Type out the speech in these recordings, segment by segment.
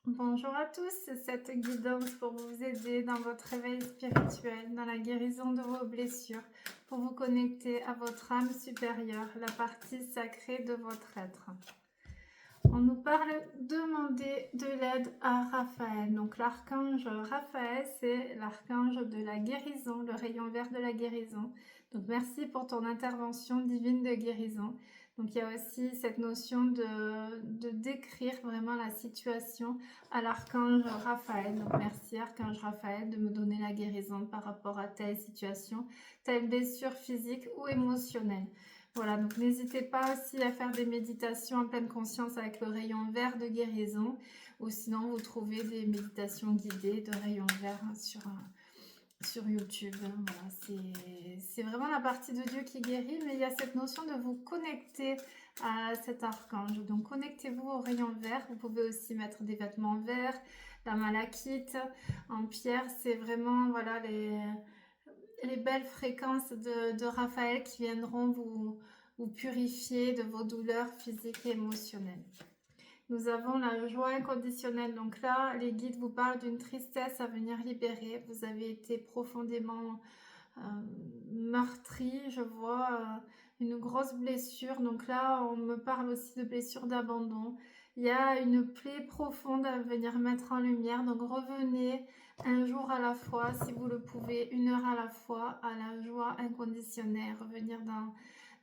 Bonjour à tous, c'est cette guidance pour vous aider dans votre réveil spirituel, dans la guérison de vos blessures, pour vous connecter à votre âme supérieure, la partie sacrée de votre être. On nous parle de demander de l'aide à Raphaël. Donc l'archange Raphaël, c'est l'archange de la guérison, le rayon vert de la guérison. Donc merci pour ton intervention divine de guérison. Donc il y a aussi cette notion de décrire vraiment la situation à l'archange Raphaël. Donc merci archange Raphaël de me donner la guérison par rapport à telle situation, telle blessure physique ou émotionnelle. Voilà, donc n'hésitez pas aussi à faire des méditations en pleine conscience avec le rayon vert de guérison, ou sinon vous trouvez des méditations guidées de rayon vert sur YouTube. Voilà, c'est vraiment la partie de Dieu qui guérit, mais il y a cette notion de vous connecter à cet archange. Donc connectez-vous au rayon vert. Vous pouvez aussi mettre des vêtements verts, la malachite en pierre. C'est vraiment voilà les belles fréquences de Raphaël qui viendront vous purifier de vos douleurs physiques et émotionnelles. Nous avons la joie inconditionnelle. Donc là, les guides vous parlent d'une tristesse à venir libérer. Vous avez été profondément meurtri, je vois une grosse blessure. Donc là, on me parle aussi de blessure d'abandon. Il y a une plaie profonde à venir mettre en lumière. Donc revenez un jour à la fois, si vous le pouvez, une heure à la fois, à la joie inconditionnelle. Revenir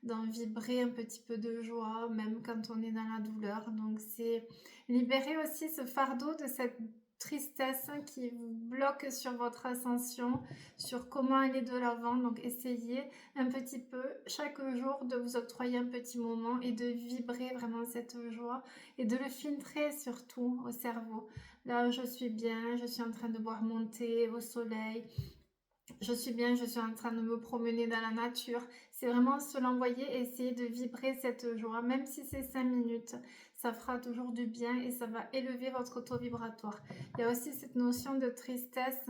d'en vibrer un petit peu de joie, même quand on est dans la douleur. Donc c'est libérer aussi ce fardeau de cette tristesse qui vous bloque sur votre ascension, sur comment aller de l'avant. Donc essayez un petit peu chaque jour de vous octroyer un petit moment et de vibrer vraiment cette joie et de le filtrer surtout au cerveau. Là, je suis bien, je suis en train de boire mon thé au soleil. Je suis bien, je suis en train de me promener dans la nature. C'est vraiment se l'envoyer et essayer de vibrer cette joie. Même si c'est 5 minutes, ça fera toujours du bien et ça va élever votre taux vibratoire. Il y a aussi cette notion de tristesse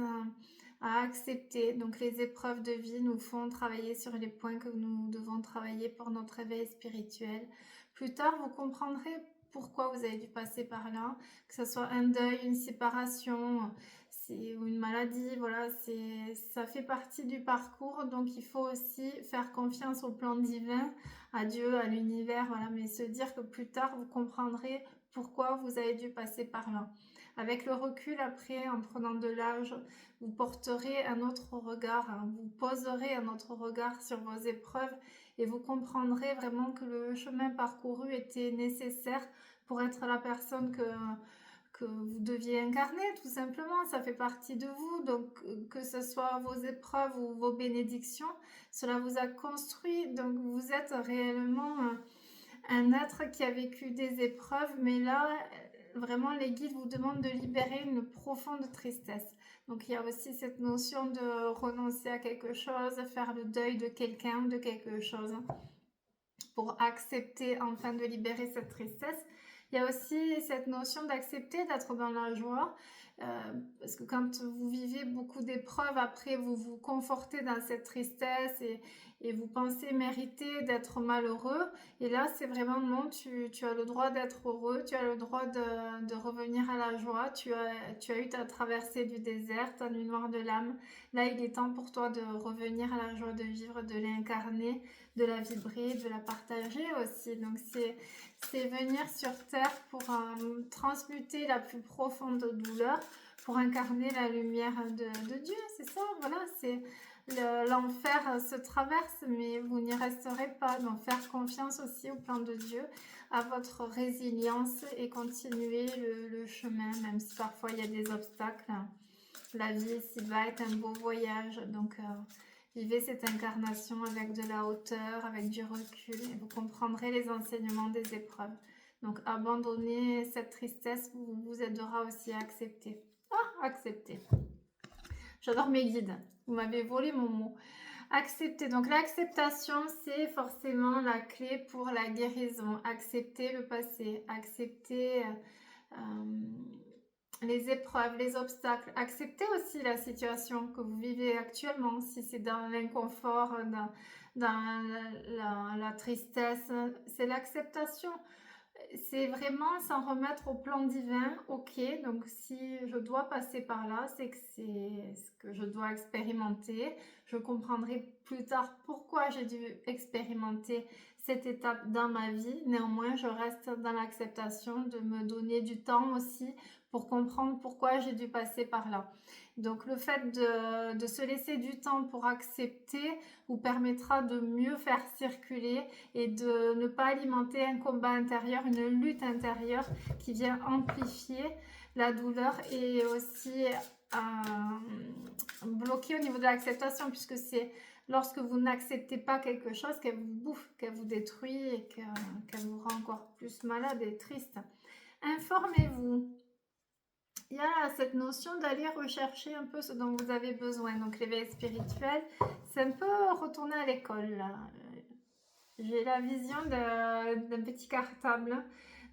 à accepter. Donc les épreuves de vie nous font travailler sur les points que nous devons travailler pour notre éveil spirituel. Plus tard, vous comprendrez pourquoi vous avez dû passer par là, que ce soit un deuil, une séparation, ou une maladie, voilà, ça fait partie du parcours, donc il faut aussi faire confiance au plan divin, à Dieu, à l'univers, voilà, mais se dire que plus tard vous comprendrez pourquoi vous avez dû passer par là. Avec le recul après, en prenant de l'âge, vous porterez un autre regard, hein, vous poserez un autre regard sur vos épreuves et vous comprendrez vraiment que le chemin parcouru était nécessaire pour être la personne que vous deviez incarner, tout simplement. Ça fait partie de vous. Donc, que ce soit vos épreuves ou vos bénédictions, cela vous a construit. Donc, vous êtes réellement un être qui a vécu des épreuves. Mais là, vraiment, les guides vous demandent de libérer une profonde tristesse. Donc, il y a aussi cette notion de renoncer à quelque chose, faire le deuil de quelqu'un, de quelque chose, pour accepter enfin de libérer cette tristesse. Il y a aussi cette notion d'accepter d'être dans la joie, parce que quand vous vivez beaucoup d'épreuves, après vous vous confortez dans cette tristesse et vous pensez mériter d'être malheureux. Et là, c'est vraiment non, tu as le droit d'être heureux, tu as le droit de revenir à la joie, tu as eu ta traversée du désert, ta nuit noire de l'âme. Là, il est temps pour toi de revenir à la joie de vivre, de l'incarner, de la vibrer, de la partager aussi. Donc c'est venir sur terre pour transmuter la plus profonde douleur, pour incarner la lumière de Dieu. C'est ça, voilà, c'est l'enfer se traverse, mais vous n'y resterez pas. Donc faire confiance aussi au plan de Dieu, à votre résilience et continuer le chemin, même si parfois il y a des obstacles. La vie ici va être un beau voyage, donc vivez cette incarnation avec de la hauteur, avec du recul, et vous comprendrez les enseignements des épreuves. Donc abandonner cette tristesse vous aidera aussi à accepter. Ah, accepter. J'adore mes guides. Vous m'avez volé mon mot. Accepter. Donc l'acceptation, c'est forcément la clé pour la guérison. Accepter le passé, accepter les épreuves, les obstacles. Acceptez aussi la situation que vous vivez actuellement, si c'est dans l'inconfort, dans la tristesse. C'est l'acceptation. c'est vraiment s'en remettre au plan divin. Ok, donc si je dois passer par là, c'est que c'est ce que je dois expérimenter. Je comprendrai plus tard pourquoi j'ai dû expérimenter cette étape dans ma vie. Néanmoins, je reste dans l'acceptation de me donner du temps aussi pour comprendre pourquoi j'ai dû passer par là. Donc le fait de se laisser du temps pour accepter vous permettra de mieux faire circuler et de ne pas alimenter un combat intérieur, une lutte intérieure qui vient amplifier la douleur et aussi bloquer au niveau de l'acceptation, puisque c'est lorsque vous n'acceptez pas quelque chose qu'elle vous bouffe, qu'elle vous détruit et qu'elle vous rend encore plus malade et triste. Informez-vous. Il y a cette notion d'aller rechercher un peu ce dont vous avez besoin. Donc l'éveil spirituel, c'est un peu retourner à l'école là. J'ai la vision d'un petit cartable.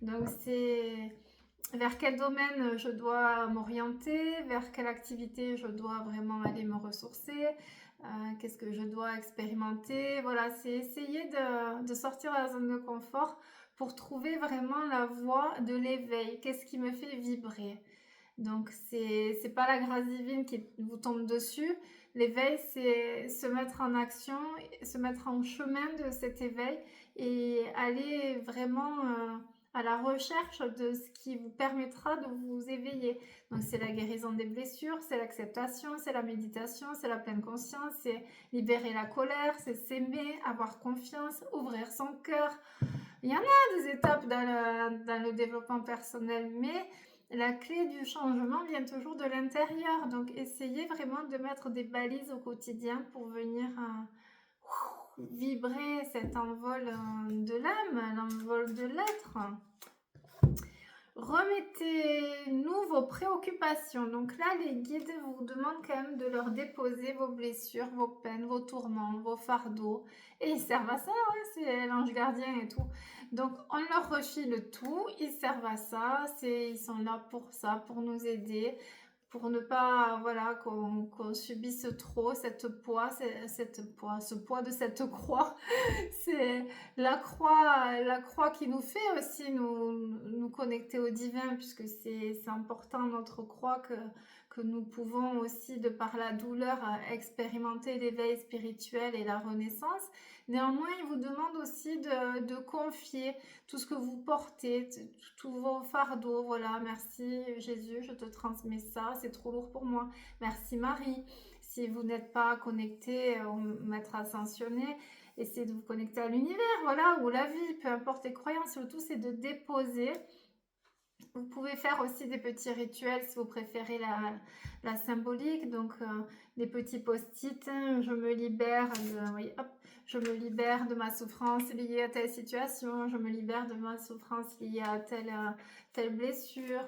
Donc c'est vers quel domaine je dois m'orienter, vers quelle activité je dois vraiment aller me ressourcer, qu'est-ce que je dois expérimenter. Voilà, c'est essayer de sortir de la zone de confort pour trouver vraiment la voie de l'éveil. Qu'est-ce qui me fait vibrer? Donc c'est pas la grâce divine qui vous tombe dessus. L'éveil, c'est se mettre en action, se mettre en chemin de cet éveil et aller vraiment à la recherche de ce qui vous permettra de vous éveiller. Donc c'est la guérison des blessures, c'est l'acceptation, c'est la méditation, c'est la pleine conscience, c'est libérer la colère, c'est s'aimer, avoir confiance, ouvrir son cœur. Il y en a des étapes dans le développement personnel, mais la clé du changement vient toujours de l'intérieur. Donc, essayez vraiment de mettre des balises au quotidien pour venir vibrer cet envol de l'âme, l'envol de l'être. Remettez-nous vos préoccupations. Donc là, les guides vous demandent quand même de leur déposer vos blessures, vos peines, vos tourments, vos fardeaux. Et ils servent à ça, hein, c'est l'ange gardien et tout. Donc on leur refile tout, ils servent à ça, ils sont là pour ça, pour nous aider, pour ne pas voilà qu'on subisse trop ce poids de cette croix. C'est la croix qui nous fait aussi nous connecter au divin, puisque c'est important notre croix que nous pouvons aussi, de par la douleur, expérimenter l'éveil spirituel et la renaissance. Néanmoins, il vous demande aussi de confier tout ce que vous portez, tous vos fardeaux. Voilà, merci Jésus, je te transmets ça, c'est trop lourd pour moi. Merci Marie. Si vous n'êtes pas connecté au maître ascensionné, essayez de vous connecter à l'univers, voilà, ou la vie, peu importe les croyances. Le tout, c'est de déposer. Vous pouvez faire aussi des petits rituels si vous préférez la symbolique, donc des petits post-it. Je me libère oui, hop, je me libère de ma souffrance liée à telle situation, je me libère de ma souffrance liée à telle blessure.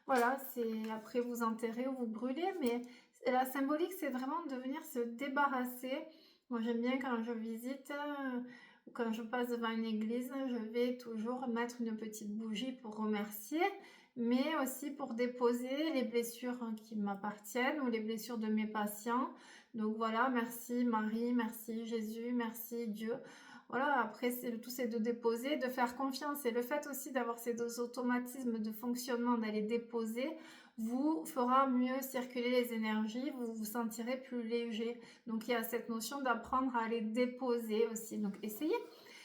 Voilà, c'est après vous enterrez ou vous brûlez, mais la symbolique, c'est vraiment de venir se débarrasser. Moi, j'aime bien quand je visite ou quand je passe devant une église, je vais toujours mettre une petite bougie pour remercier, mais aussi pour déposer les blessures qui m'appartiennent ou les blessures de mes patients. Donc voilà, merci Marie, merci Jésus, merci Dieu. Voilà, après, le tout c'est de déposer, de faire confiance. Et le fait aussi d'avoir ces deux automatismes de fonctionnement, d'aller déposer, vous fera mieux circuler les énergies, vous vous sentirez plus léger. Donc il y a cette notion d'apprendre à les déposer aussi. Donc essayez.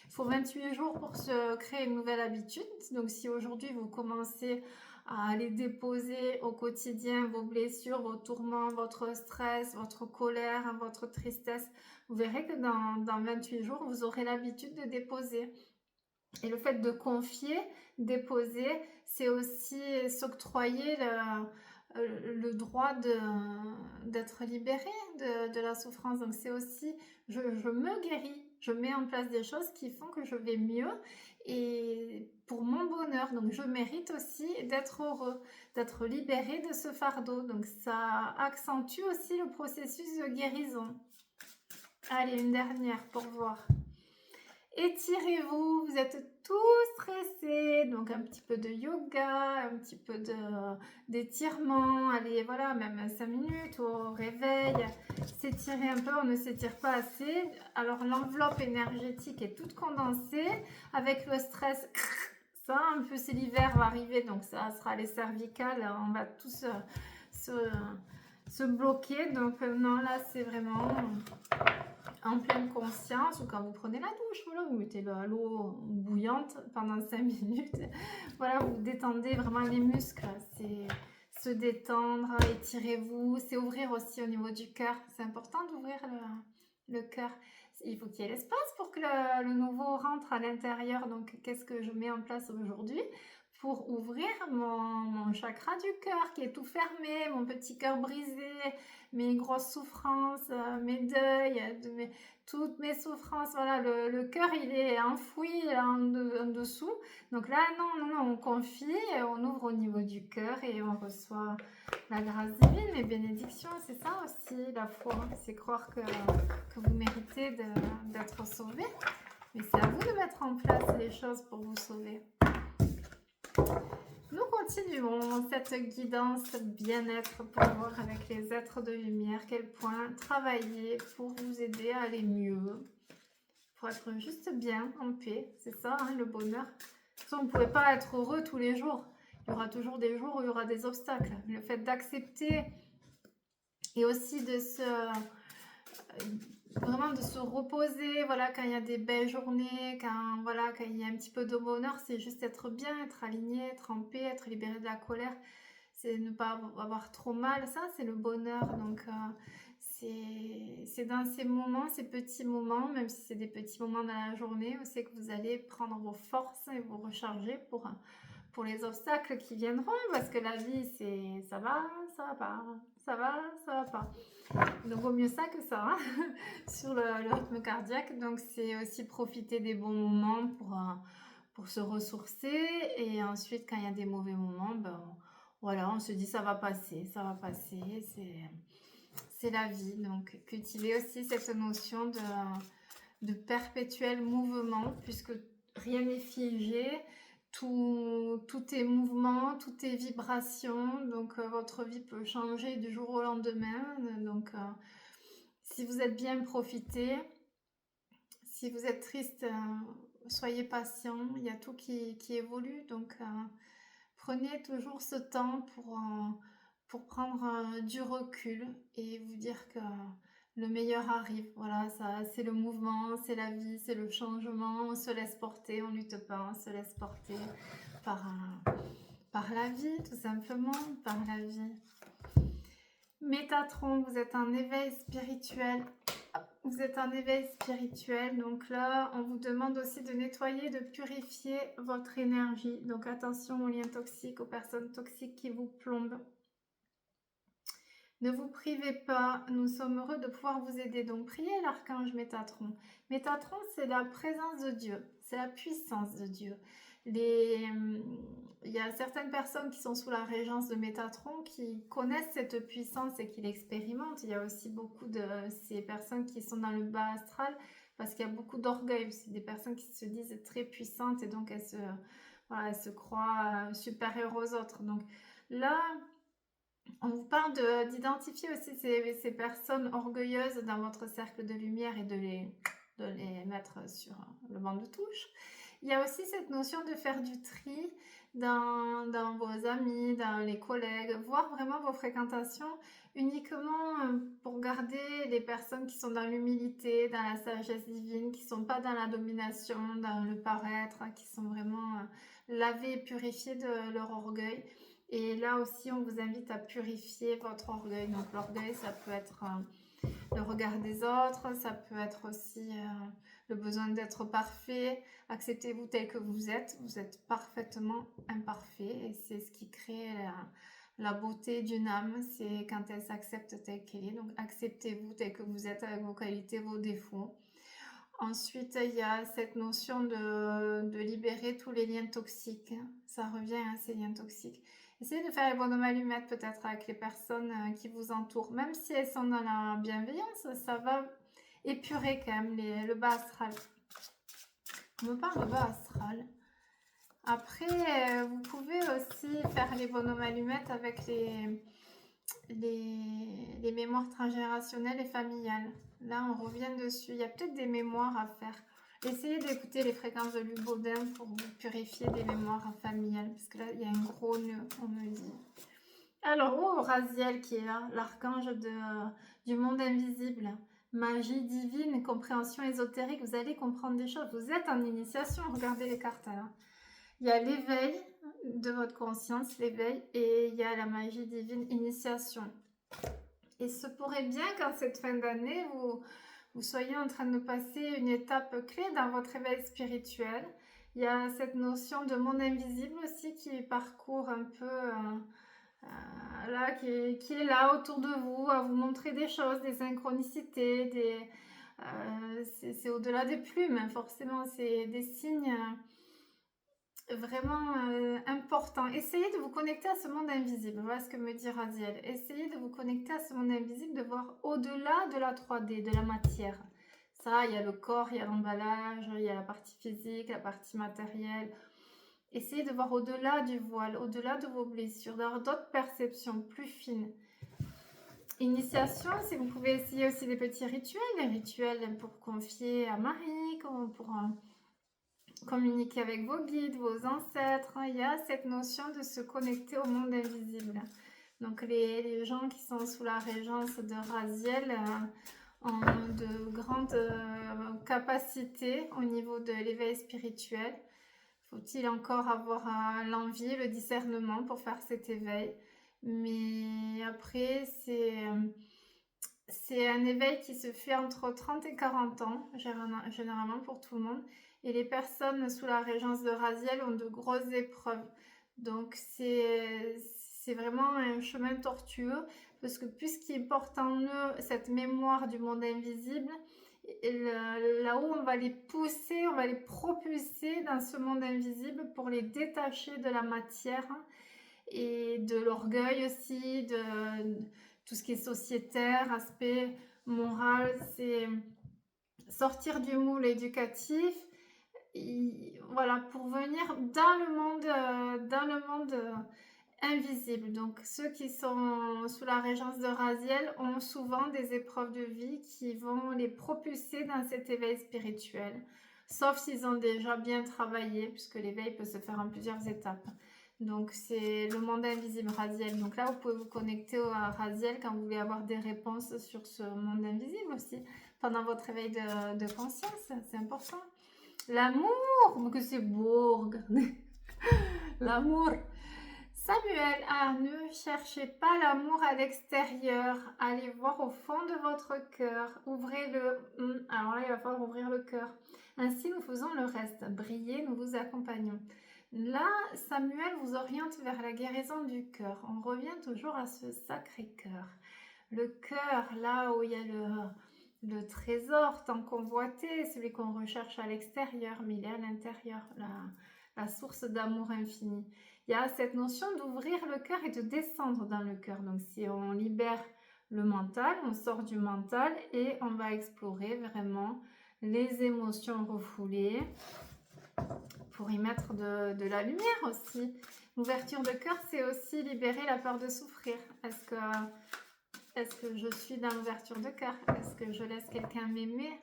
Il faut 28 jours pour se créer une nouvelle habitude. Donc si aujourd'hui vous commencez à aller déposer au quotidien vos blessures, vos tourments, votre stress, votre colère, votre tristesse, vous verrez que dans 28 jours, vous aurez l'habitude de déposer. Et le fait de confier, déposer, c'est aussi s'octroyer le droit d'être libéré de la souffrance. Donc c'est aussi, je me guéris, je mets en place des choses qui font que je vais mieux et pour mon bonheur. Donc je mérite aussi d'être heureux, d'être libéré de ce fardeau. Donc ça accentue aussi le processus de guérison. Allez, une dernière pour voir. Étirez-vous, vous êtes tous stressés, donc un petit peu de yoga, un petit peu d'étirement, allez voilà, même 5 minutes au réveil, s'étirer un peu, on ne s'étire pas assez, alors l'enveloppe énergétique est toute condensée, avec le stress, ça. En plus, l'hiver va arriver, donc ça sera les cervicales. On va tous se, se bloquer. Donc, non, là, c'est vraiment en pleine conscience, ou quand vous prenez la douche, voilà, vous mettez l'eau bouillante pendant 5 minutes. Voilà, vous détendez vraiment les muscles. C'est se détendre, étirez-vous. C'est ouvrir aussi au niveau du cœur. C'est important d'ouvrir le cœur. Il faut qu'il y ait l'espace pour que le nouveau rentre à l'intérieur. Donc, qu'est-ce que je mets en place aujourd'hui pour ouvrir mon chakra du cœur qui est tout fermé, mon petit cœur brisé, mes grosses souffrances, mes deuils, toutes mes souffrances. Voilà, le cœur, il est enfoui en dessous. Donc là, non, on confie, on ouvre au niveau du cœur et on reçoit la grâce divine, les bénédictions. C'est ça aussi, la foi. C'est croire que vous méritez d'être sauvé. Mais c'est à vous de mettre en place les choses pour vous sauver. Nous continuons cette guidance bien-être pour voir avec les êtres de lumière quel point travailler pour vous aider à aller mieux, pour être juste bien, en paix. C'est ça, hein, le bonheur. De toute façon, vous ne pouvez pas être heureux tous les jours. Il y aura toujours des jours où il y aura des obstacles. Le fait d'accepter et aussi de vraiment de se reposer, voilà, quand il y a des belles journées, quand il y a un petit peu de bonheur, c'est juste être bien, être aligné, être en paix, être libéré de la colère, c'est ne pas avoir trop mal, ça c'est le bonheur. Donc c'est dans ces moments, ces petits moments, même si c'est des petits moments dans la journée, c'est que vous allez prendre vos forces et vous recharger pour les obstacles qui viendront, parce que la vie c'est ça va pas, ça va pas. Donc vaut mieux ça que ça, hein, sur le rythme cardiaque. Donc c'est aussi profiter des bons moments pour se ressourcer. Et ensuite, quand il y a des mauvais moments, ben, voilà, on se dit ça va passer, c'est la vie. Donc cultiver aussi cette notion de perpétuel mouvement, puisque rien n'est figé. Tout est mouvement, tout est vibration, donc votre vie peut changer du jour au lendemain. Donc, si vous êtes bien, profitez. Si vous êtes triste, soyez patient. Il y a tout qui évolue, donc prenez toujours ce temps pour prendre du recul et vous dire que le meilleur arrive. Voilà, ça, c'est le mouvement, c'est la vie, c'est le changement. On se laisse porter, on lutte pas, on se laisse porter par, par la vie, tout simplement, par la vie. Métatron, vous êtes un éveil spirituel. Vous êtes un éveil spirituel, donc là, on vous demande aussi de nettoyer, de purifier votre énergie. Donc attention aux liens toxiques, aux personnes toxiques qui vous plombent. Ne vous privez pas, nous sommes heureux de pouvoir vous aider. Donc priez l'archange Métatron. Métatron, c'est la présence de Dieu, c'est la puissance de Dieu. Il y a certaines personnes qui sont sous la régence de Métatron qui connaissent cette puissance et qui l'expérimentent. Il y a aussi beaucoup de ces personnes qui sont dans le bas astral parce qu'il y a beaucoup d'orgueil. C'est des personnes qui se disent très puissantes et donc elles se croient supérieures aux autres. Donc là, on vous parle d'identifier aussi ces personnes orgueilleuses dans votre cercle de lumière et de les mettre sur le banc de touche. Il y a aussi cette notion de faire du tri dans vos amis, dans les collègues, voir vraiment vos fréquentations uniquement pour garder les personnes qui sont dans l'humilité, dans la sagesse divine, qui ne sont pas dans la domination, dans le paraître, qui sont vraiment lavées et purifiées de leur orgueil. Et là aussi, on vous invite à purifier votre orgueil. Donc l'orgueil, ça peut être le regard des autres, ça peut être aussi le besoin d'être parfait. Acceptez-vous tel que vous êtes parfaitement imparfait et c'est ce qui crée la beauté d'une âme, c'est quand elle s'accepte telle qu'elle est. Donc acceptez-vous tel que vous êtes avec vos qualités, vos défauts. Ensuite, il y a cette notion de libérer tous les liens toxiques. Ça revient à ces liens toxiques. Essayez de faire les bonhommes allumettes peut-être avec les personnes qui vous entourent. Même si elles sont dans la bienveillance, ça va épurer quand même le bas astral. On me parle de bas astral. Après, vous pouvez aussi faire les bonhommes allumettes avec les mémoires transgénérationnelles et familiales. Là, on revient dessus. Il y a peut-être des mémoires à faire. Essayez d'écouter les fréquences de Luc Baudin pour vous purifier des mémoires familiales, parce que là, il y a un gros nœud, on me dit. Alors, oh, Raziel qui est là, l'archange du monde invisible. Magie divine, compréhension ésotérique, vous allez comprendre des choses. Vous êtes en initiation, regardez les cartes là. Il y a l'éveil de votre conscience, l'éveil, et il y a la magie divine, initiation. Et ce pourrait bien qu'en cette fin d'année, vous soyez en train de passer une étape clé dans votre éveil spirituel. Il y a cette notion de monde invisible aussi qui parcourt un peu, là, qui est là autour de vous, à vous montrer des choses, des synchronicités, c'est au-delà des plumes, hein, forcément, c'est des signes vraiment importants. Essayez de vous connecter à ce monde invisible, voilà ce que me dit Raziel. Essayez de vous connecter à ce monde invisible, de voir au-delà de la 3D, de la matière. Ça, il y a le corps, il y a l'emballage, il y a la partie physique, la partie matérielle. Essayez de voir au-delà du voile, au-delà de vos blessures, d'avoir d'autres perceptions plus fines. Initiation, si vous pouvez essayer aussi des petits rituels, des rituels pour confier à Marie, pour communiquer avec vos guides, vos ancêtres. Il y a cette notion de se connecter au monde invisible. Donc les gens qui sont sous la régence de Raziel ont de grandes capacités au niveau de l'éveil spirituel. Faut-il encore avoir l'envie, le discernement pour faire cet éveil? Mais après, c'est un éveil qui se fait entre 30 et 40 ans, généralement pour tout le monde. Et les personnes sous la régence de Raziel ont de grosses épreuves. Donc c'est vraiment un chemin tortueux, parce que puisqu'ils portent en eux cette mémoire du monde invisible, là-haut on va les pousser, on va les propulser dans ce monde invisible pour les détacher de la matière et de l'orgueil aussi, de tout ce qui est sociétaire, aspect moral, c'est sortir du moule éducatif, voilà, pour venir dans le monde invisible. Donc ceux qui sont sous la régence de Raziel ont souvent des épreuves de vie qui vont les propulser dans cet éveil spirituel, sauf s'ils ont déjà bien travaillé, puisque l'éveil peut se faire en plusieurs étapes. Donc c'est le monde invisible, Raziel. Donc là, vous pouvez vous connecter à Raziel quand vous voulez avoir des réponses sur ce monde invisible aussi, pendant votre éveil de conscience, c'est important. L'amour, que c'est beau, regardez. L'amour. Samuel, ne cherchez pas l'amour à l'extérieur, allez voir au fond de votre cœur, ouvrez-le. Alors là, il va falloir ouvrir le cœur. Ainsi, nous faisons le reste. Brillez, nous vous accompagnons. Là, Samuel vous oriente vers la guérison du cœur. On revient toujours à ce sacré cœur. Le cœur, là où il y a le trésor tant convoité, celui qu'on recherche à l'extérieur, mais il est à l'intérieur, la source d'amour infini. Il y a cette notion d'ouvrir le cœur et de descendre dans le cœur. Donc si on libère le mental, on sort du mental et on va explorer vraiment les émotions refoulées pour y mettre de la lumière aussi. L'ouverture de cœur, c'est aussi libérer la peur de souffrir. Est-ce que je suis dans l'ouverture de cœur? Est-ce que je laisse quelqu'un m'aimer?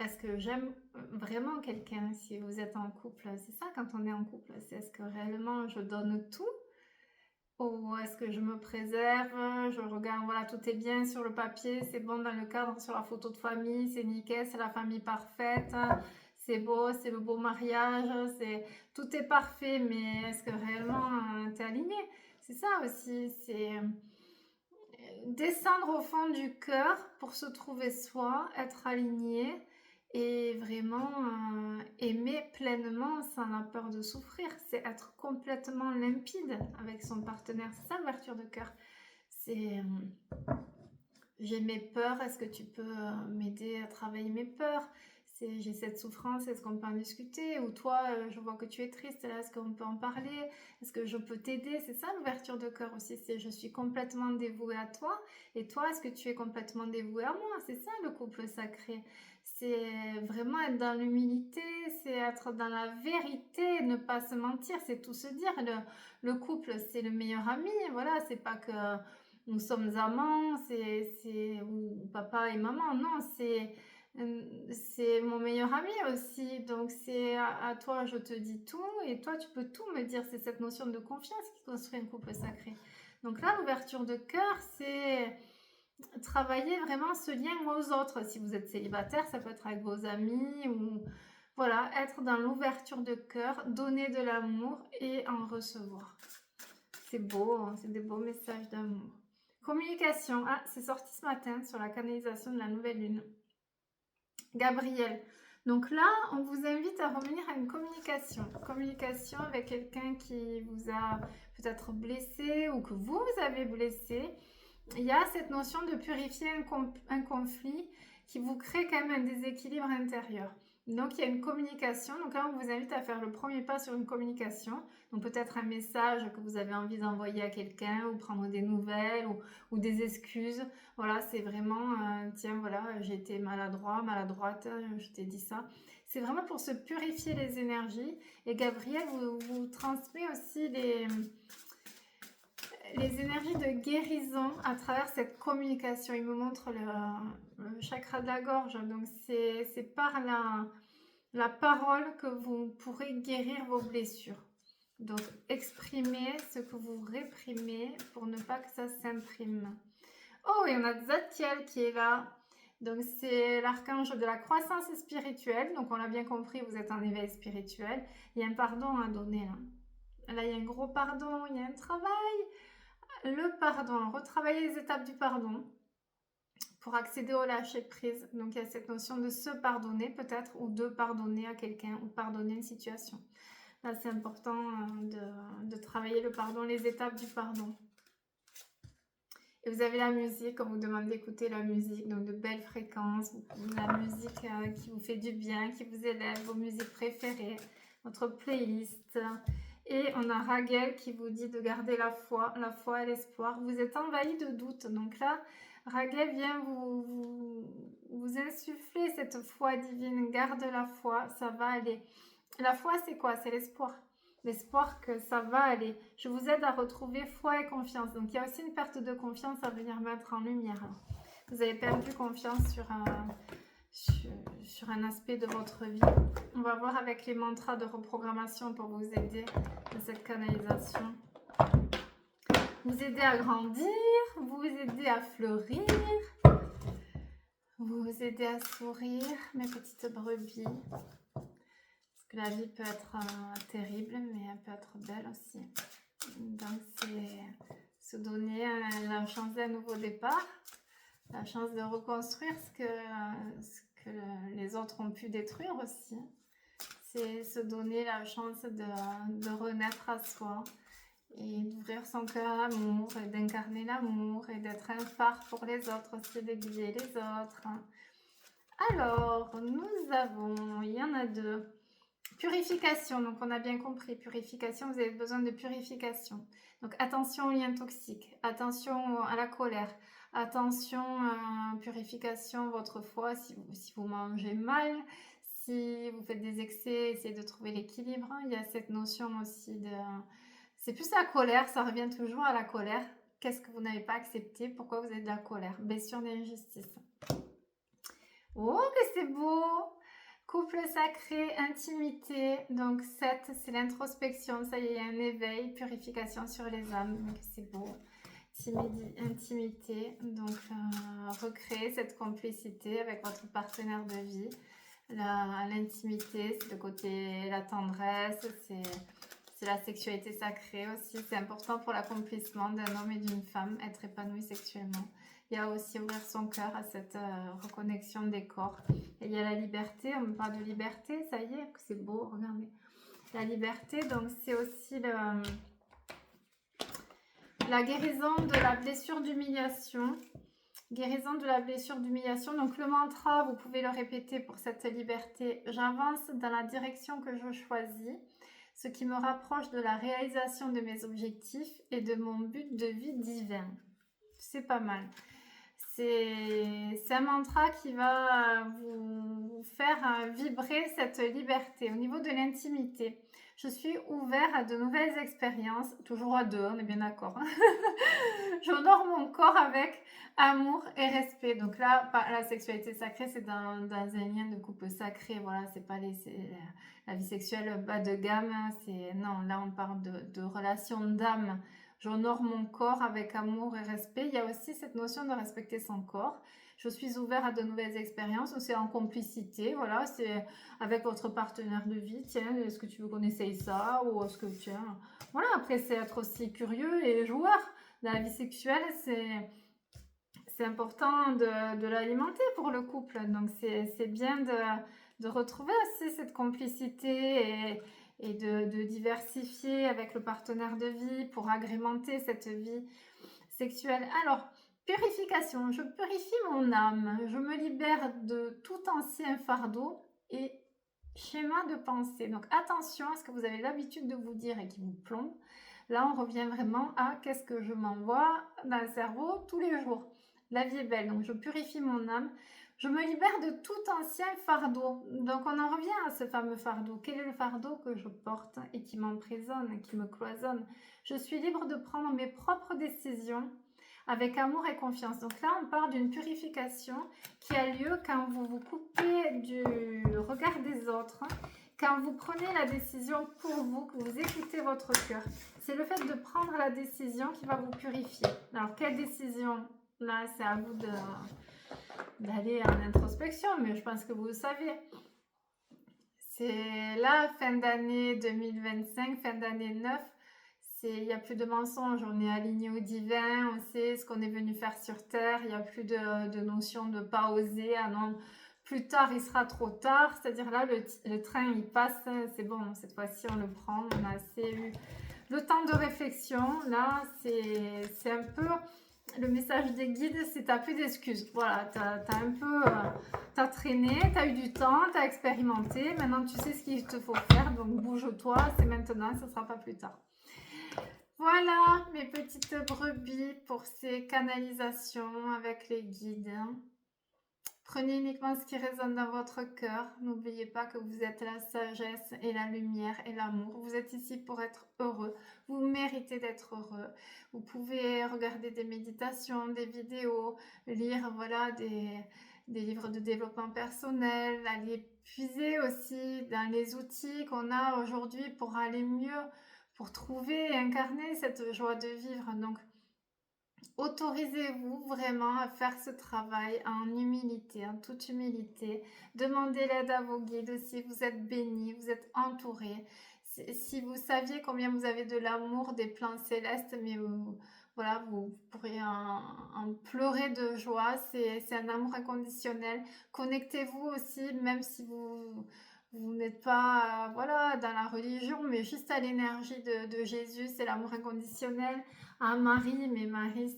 Est-ce que j'aime vraiment quelqu'un? Si vous êtes en couple, c'est ça quand on est en couple, c'est est-ce que réellement je donne tout? Ou est-ce que je me préserve? Je regarde, voilà, tout est bien sur le papier, c'est bon dans le cadre, sur la photo de famille, c'est nickel, c'est la famille parfaite, c'est beau, c'est le beau mariage, tout est parfait, mais est-ce que réellement tu es aligné? C'est ça aussi, c'est descendre au fond du cœur pour se trouver soi, être aligné et vraiment aimer pleinement sans la peur de souffrir. C'est être complètement limpide avec son partenaire. C'est ça l'ouverture de cœur. C'est j'ai mes peurs, est-ce que tu peux m'aider à travailler mes peurs? J'ai cette souffrance, est-ce qu'on peut en discuter? Ou toi, je vois que tu es triste, là, est-ce qu'on peut en parler? Est-ce que je peux t'aider? C'est ça l'ouverture de cœur aussi, c'est je suis complètement dévouée à toi, et toi, est-ce que tu es complètement dévouée à moi? C'est ça le couple sacré. C'est vraiment être dans l'humilité, c'est être dans la vérité, ne pas se mentir, c'est tout se dire. Le couple, c'est le meilleur ami, voilà, c'est pas que nous sommes amants, ou papa et maman, non, C'est mon meilleur ami aussi, donc c'est à toi, je te dis tout, et toi, tu peux tout me dire. C'est cette notion de confiance qui construit un couple sacré. Donc là, l'ouverture de cœur, c'est travailler vraiment ce lien aux autres. Si vous êtes célibataire, ça peut être avec vos amis ou voilà, être dans l'ouverture de cœur, donner de l'amour et en recevoir. C'est beau, hein, c'est des beaux messages d'amour. Communication. Ah, c'est sorti ce matin sur la canalisation de la nouvelle lune. Gabriel. Donc là, on vous invite à revenir à une communication. Communication avec quelqu'un qui vous a peut-être blessé ou que vous avez blessé. Il y a cette notion de purifier un conflit qui vous crée quand même un déséquilibre intérieur. Donc il y a une communication, donc là on vous invite à faire le premier pas sur une communication, donc peut-être un message que vous avez envie d'envoyer à quelqu'un ou prendre des nouvelles ou des excuses. Voilà, c'est vraiment, tiens voilà, j'ai été maladroite, je t'ai dit ça. C'est vraiment pour se purifier les énergies et Gabriel vous transmet aussi les énergies de guérison à travers cette communication. Il me montre le chakra de la gorge, donc c'est par la parole que vous pourrez guérir vos blessures. Donc exprimez ce que vous réprimez pour ne pas que ça s'imprime. Oh, et on a Zadkiel qui est là. Donc c'est l'archange de la croissance spirituelle. Donc on l'a bien compris, vous êtes en éveil spirituel. Il y a un pardon à donner là. Là, il y a un gros pardon, il y a un travail. Le pardon, retravailler les étapes du pardon pour accéder au lâcher prise. Donc il y a cette notion de se pardonner peut-être ou de pardonner à quelqu'un ou pardonner une situation. Là c'est important de travailler le pardon, les étapes du pardon. Et vous avez la musique, on vous demande d'écouter la musique, donc de belles fréquences, la musique qui vous fait du bien, qui vous élève, vos musiques préférées, votre playlist. Et on a Raguel qui vous dit de garder la foi et l'espoir. Vous êtes envahi de doutes. Donc là, Raguel vient vous insuffler cette foi divine. Garde la foi, ça va aller. La foi, c'est quoi? C'est l'espoir. L'espoir que ça va aller. Je vous aide à retrouver foi et confiance. Donc il y a aussi une perte de confiance à venir mettre en lumière. Vous avez perdu confiance sur un aspect de votre vie. On va voir avec les mantras de reprogrammation pour vous aider dans cette canalisation. Vous aider à grandir, vous aider à fleurir, vous aider à sourire, mes petites brebis. Parce que la vie peut être terrible, mais elle peut être belle aussi. Donc c'est se donner la chance d'un nouveau départ, la chance de reconstruire ce que les autres ont pu détruire aussi. C'est se donner la chance de renaître à soi et d'ouvrir son cœur à l'amour et d'incarner l'amour et d'être un phare pour les autres aussi, d'aiguiller les autres. Alors, nous avons, il y en a deux. Purification, donc on a bien compris, purification, vous avez besoin de purification. Donc attention aux liens toxiques, attention à la colère, attention purification, votre foie, si vous mangez mal, si vous faites des excès, essayez de trouver l'équilibre. Il y a cette notion aussi de... C'est plus la colère, ça revient toujours à la colère. Qu'est-ce que vous n'avez pas accepté? Pourquoi vous avez de la colère? Blessure d'injustice. Oh, que c'est beau! Couple sacré, intimité, donc 7, c'est l'introspection, ça y est, il y a un éveil, purification sur les âmes, donc c'est beau. Intimité, donc recréer cette complicité avec votre partenaire de vie. L'intimité, c'est le côté, la tendresse, c'est la sexualité sacrée aussi, c'est important pour l'accomplissement d'un homme et d'une femme, être épanoui sexuellement. Il y a aussi ouvrir son cœur à cette reconnexion des corps. Et il y a la liberté, on me parle de liberté, ça y est, c'est beau, regardez. La liberté, donc c'est aussi la guérison de la blessure d'humiliation. Guérison de la blessure d'humiliation. Donc le mantra, vous pouvez le répéter pour cette liberté. J'avance dans la direction que je choisis, ce qui me rapproche de la réalisation de mes objectifs et de mon but de vie divin. C'est pas mal. C'est un mantra qui va vous faire vibrer cette liberté. Au niveau de l'intimité, Je suis ouvert à de nouvelles expériences, toujours à deux, on est bien d'accord. J'honore mon corps avec amour et respect. Donc là, la sexualité sacrée, c'est dans un lien de couple sacré. Voilà, c'est pas la vie sexuelle bas de gamme. Non, là, on parle de relation d'âme. J'honore mon corps avec amour et respect. Il y a aussi cette notion de respecter son corps. Je suis ouvert à de nouvelles expériences. C'est en complicité. Voilà, c'est avec votre partenaire de vie. Tiens, est-ce que tu veux qu'on essaye ça? Ou est-ce que, tiens. Voilà, après, c'est être aussi curieux et joueur. Dans la vie sexuelle, c'est important de l'alimenter pour le couple. Donc, c'est bien de retrouver aussi cette complicité et de diversifier avec le partenaire de vie pour agrémenter cette vie sexuelle. Alors, purification. Je purifie mon âme. Je me libère de tout ancien fardeau et schéma de pensée. Donc, attention à ce que vous avez l'habitude de vous dire et qui vous plombe. Là, on revient vraiment à qu'est-ce que je m'envoie dans le cerveau tous les jours. La vie est belle, donc je purifie mon âme. Je me libère de tout ancien fardeau. Donc on en revient à ce fameux fardeau. Quel est le fardeau que je porte et qui m'emprisonne, qui me cloisonne? Je suis libre de prendre mes propres décisions avec amour et confiance. Donc là, on parle d'une purification qui a lieu quand vous vous coupez du regard des autres, quand vous prenez la décision pour vous, que vous écoutez votre cœur. C'est le fait de prendre la décision qui va vous purifier. Alors, quelle décision? Là, c'est à vous d'aller en introspection, mais je pense que vous le savez. C'est la fin d'année 2025, fin d'année 9. Il n'y a plus de mensonges, on est aligné au divin, on sait ce qu'on est venu faire sur Terre, il n'y a plus de notion de pas oser, ah non, plus tard il sera trop tard, c'est-à-dire là le train il passe, c'est bon, cette fois-ci on le prend, on a assez eu le temps de réflexion, là c'est un peu le message des guides, c'est t'as plus d'excuses, voilà, t'as un peu, t'as traîné, t'as eu du temps, t'as expérimenté, maintenant tu sais ce qu'il te faut faire, donc bouge-toi, c'est maintenant, ça sera pas plus tard. Voilà mes petites brebis pour ces canalisations avec les guides. Prenez uniquement ce qui résonne dans votre cœur. N'oubliez pas que vous êtes la sagesse et la lumière et l'amour. Vous êtes ici pour être heureux. Vous méritez d'être heureux. Vous pouvez regarder des méditations, des vidéos, lire voilà, des livres de développement personnel, aller puiser aussi dans les outils qu'on a aujourd'hui pour aller mieux, pour trouver et incarner cette joie de vivre. Donc, autorisez-vous vraiment à faire ce travail en humilité, en toute humilité. Demandez l'aide à vos guides si vous êtes bénis, vous êtes entourés. Si vous saviez combien vous avez de l'amour des plans célestes, mais voilà, vous pourriez en pleurer de joie. C'est un amour inconditionnel. Connectez-vous aussi, même si vous n'êtes pas voilà, dans la religion, mais juste à l'énergie de Jésus, c'est l'amour inconditionnel. À Marie, mais Marie,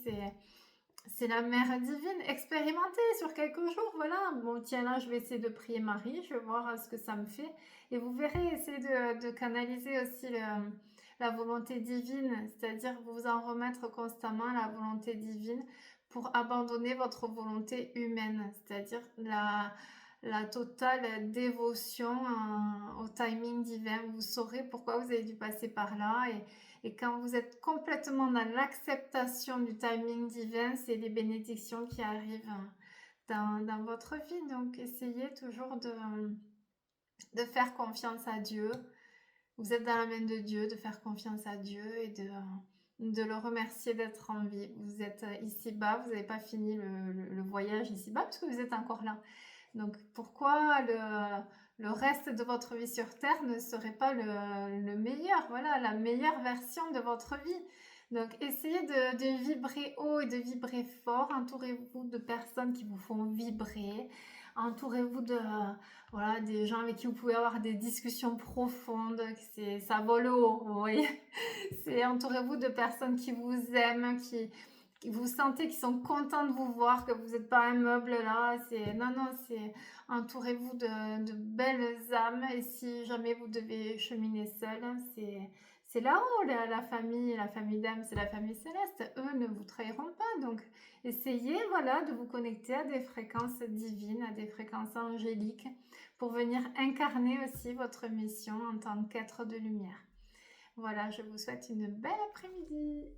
c'est la mère divine. Expérimentez sur quelques jours, voilà. Bon, tiens, là, je vais essayer de prier Marie, je vais voir ce que ça me fait. Et vous verrez, essayez de canaliser aussi la volonté divine, c'est-à-dire vous en remettre constamment à la volonté divine pour abandonner votre volonté humaine, c'est-à-dire la totale dévotion au timing divin. Vous saurez pourquoi vous avez dû passer par là et quand vous êtes complètement dans l'acceptation du timing divin, c'est les bénédictions qui arrivent dans votre vie. Donc essayez toujours de faire confiance à Dieu. Vous êtes dans la main de Dieu, de faire confiance à Dieu et de le remercier d'être en vie. Vous êtes ici-bas, vous n'avez pas fini le voyage ici-bas parce que vous êtes encore là. Donc pourquoi le reste de votre vie sur Terre ne serait pas le meilleur, voilà, la meilleure version de votre vie. Donc essayez de vibrer haut et de vibrer fort. Entourez-vous de personnes qui vous font vibrer. Entourez-vous voilà, des gens avec qui vous pouvez avoir des discussions profondes. Ça vole haut, vous voyez. Entourez-vous de personnes qui vous aiment, qui vous sentez qu'ils sont contents de vous voir, que vous n'êtes pas un meuble là. Non, entourez-vous de belles âmes. Et si jamais vous devez cheminer seul, c'est là-haut, la famille d'âme, c'est la famille céleste. Eux ne vous trahiront pas. Donc, essayez, voilà, de vous connecter à des fréquences divines, à des fréquences angéliques, pour venir incarner aussi votre mission en tant qu'être de lumière. Voilà, je vous souhaite une belle après-midi.